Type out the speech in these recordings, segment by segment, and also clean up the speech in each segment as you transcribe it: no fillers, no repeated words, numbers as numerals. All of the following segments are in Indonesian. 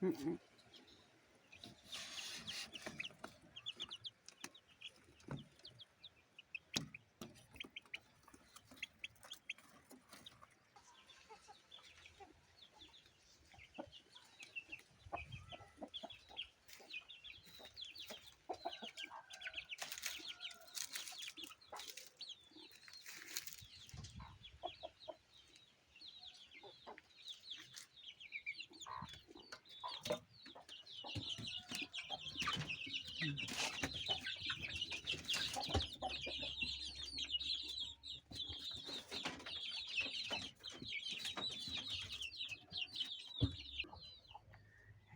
Mm-mm.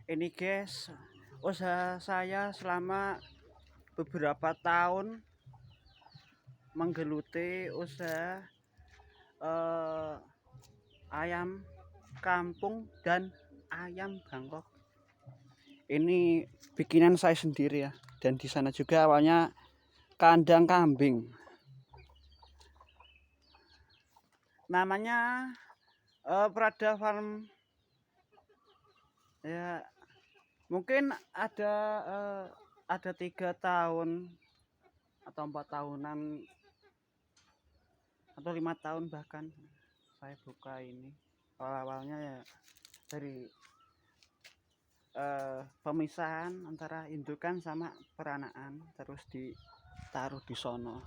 Ini guys, usaha saya selama beberapa tahun menggeluti usaha ayam kampung dan ayam Bangkok. Ini bikinan saya sendiri ya. Dan di sana juga awalnya kandang kambing. Namanya Prada Farm. Ya, mungkin ada 3 tahun atau 4 tahunan atau 5 tahun bahkan saya buka ini. Awal-awalnya ya dari pemisahan antara indukan sama peranaan, terus ditaruh di sono.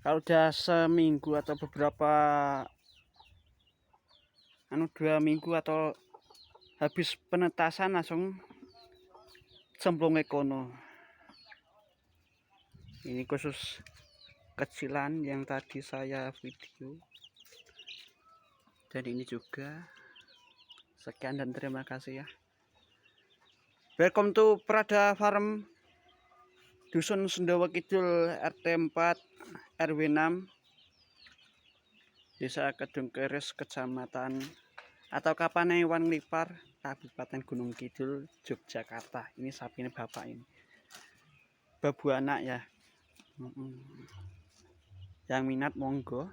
Kalau udah seminggu atau beberapa 2 minggu atau habis penetasan langsung cemplung ekono. Ini khusus kecilan yang tadi saya video. Dan ini juga. Sekian dan terima kasih ya. Welcome to Prada Farm, Dusun Sendawa Kidul, RT 4 RW 6, Desa Kedung Keris, Kecamatan atau Kapanewon Lipar, Kabupaten Gunung Kidul, Yogyakarta. Ini sapi ini bapak ini. Babu anak ya. Yang minat monggo.